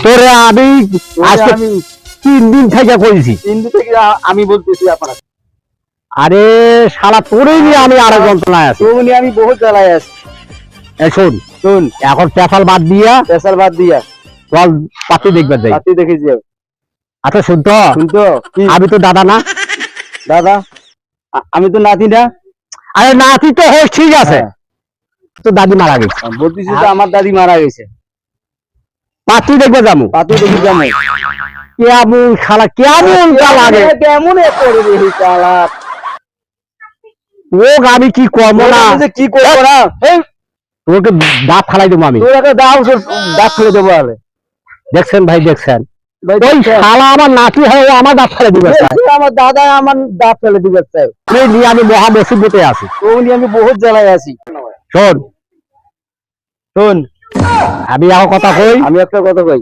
তোরে আমি আজকে 3 দিন থেকে কইছি। 3 দিন থেকে আমি বলতেছি আপনার। আরে শালা তোরেই নিয়ে আমি আরো যন্ত্রণায় আছি। তুমি আমি বহুত জ্বালায় আছি। শোন শুন, এখন পেশাল বাদ দিয়া চল পাতি দেখবে যাই। পাতি দেখে যাও। আচ্ছা শুন তো আমি তো দাদা না। দাদা আমি তো নাতি না। আরে নাতি তো হোস, ঠিক আছে, তো দাদি মারা গেছে। বলতেছি তো আমার দাদি মারা গেছে। পাতি দেখবে যাবো। পাতি দেখে যাবো। কেমন শালা, কেমন লাগে, কেমন করে রে শালা। ও আমি কি করবো না, কি করবো না, তোকে দাঁত ফালাই দেবো আমি। তোর একটা দাঁত ফেলে দেবো। আরে দেখছেন ভাই, দেখছেন ওই শালা আমার নাতি হয় আমার দাঁত ফেলে দিবে। আমার দাদা আমার দাঁত ফেলে দিবে চাই। নিয়ে আমি মহা মুসিবতে আছি। ওই আমি বহুত জ্বালায় আছি। শোন শোন, আমি আমার কথা কই, আমি একটা কথা কই।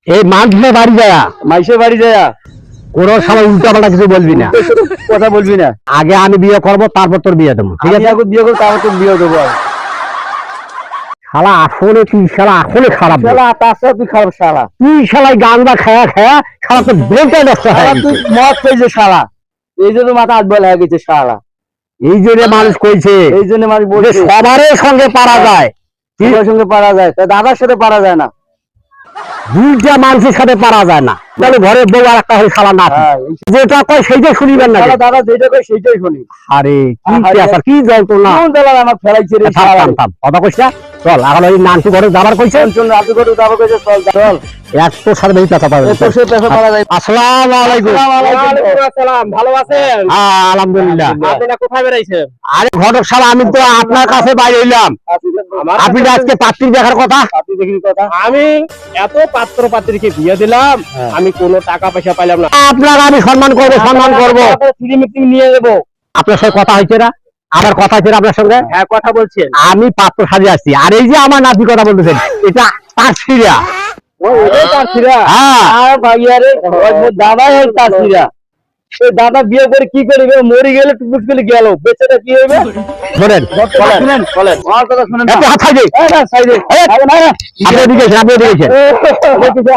এই মাঝে বাড়ি যায়, মাইসের বাড়ি যায় কোন সময় উল্টা পাল্টা কিছু বলবি না, কথা বলবি না। আগে আমি বিয়ে করবো, তারপর তোর বিয়ে দেবো, ঠিক আছে? বিয়ে করবো তারপর তোর বিয়ে দেবো। শালা আসলে তুই শালা আসলে খারাপ, শালা তার সাথে তুই খারাপ শালা। তুই শালাই গান্দা খায়া খায়া শালা তোর ব্রেনটাই নষ্ট হয়ে গেছে। তুই মদ খেয়েছে শালা, এই জন্য মাথা আট বলা হয়ে গেছে শালা। এই জন্য মানুষ কইছে, এই জন্য মানুষ বলছে সবারই সঙ্গে পারা যায়, সবার সঙ্গে পারা যায়, তা দাদার সাথে পারা যায় না। দুইটা মানুষের সাথে পারা যায় না। তাহলে ঘরের বউ আর একটা হয়ে শালা না, যেটা কয় সেইটাই শুনিবেন না। দাদা যেটা কয় সেইটাই শুনি। আরে কি ব্যাপার, কি যন্ত্রণা। আমার ফেলাইছে রে থাম থাম থাম, কথা কইছ না, চল এখন ওই নানটু ঘরে যাবার কইছে। চল রাতে করে যাবো কইছে, চল চল। একটু সাথে বেশি কথা পাবে। তোর সাথে পেশা পারা যায়। আসসালামু আলাইকুম। ওয়ালাইকুম আসসালাম, ভালো আছেন? হ্যাঁ আলহামদুলিল্লাহ। আপনি কোথায় বেরাইছেন? আরে ঘটক সাহেব, আমি তো আপনার কাছে বাইরে এলাম। আপনি আজকে পাত্রী দেখার কথা। পাত্রী দেখির কথা। আমি এত পাত্র পাত্রীকে বিয়ে দিলাম, আমি কোনো টাকা পয়সা পাইলাম না। আপনার আমি সম্মান করবো, সম্মান করবো। ফ্রি মিটিং নিয়ে যাবো। আপনার সাথে কথা হয়েছে না? আমার কথা হয়েছে না আপনার সঙ্গে? হ্যাঁ কথা বলছেন। আমি পাত্র সাজে আসছি, আর এই যে আমার নাতি কথা বলতেছেন, এটা তার ছিড়া। ওই তাসিরা। হ্যাঁ আর ভাইয়া রে, ওই দাদা হল তাসিরা। ওই দাদা বিয়ে করে কি করবে? মরে গেলে টুকুস করে গেল, বেচারা কি হবে? শোনেন, শুনেন বলেন, আমার কথা শুনেন। আপনি হাত খাইবে। না সাইডে, না না, আপনি এদিকে এসেন, আপনি এদিকে এসেন।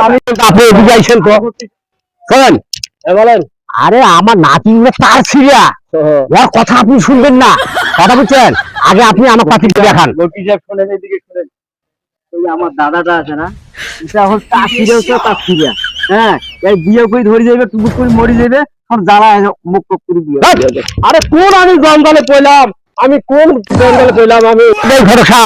আমি আপনি এদিকে আইসেন তো। শোনেন, বলেন। আরে আমার নাতি তার ছিড়া, ওর কথা আপনি শুনবেন না, কথা বুঝছেন? আগে আপনি আমার পাত্রীকে দেখান। লক্ষ্মী সাহেব শুনেন, এদিকে শুনেন। ওই আমার দাদাটা আছে না, এটা এখন তাসিরা। হ্যাঁ, এই বিয়ে করে ধরে যাবে, টুকুস করে মরে যাবে, সব জ্বালা মুখ টুক করে বিয়ে। আরে কোন আমি জঙ্গলে পড়লাম, আমি কোন জঙ্গলে পড়লাম? আমি ভরসা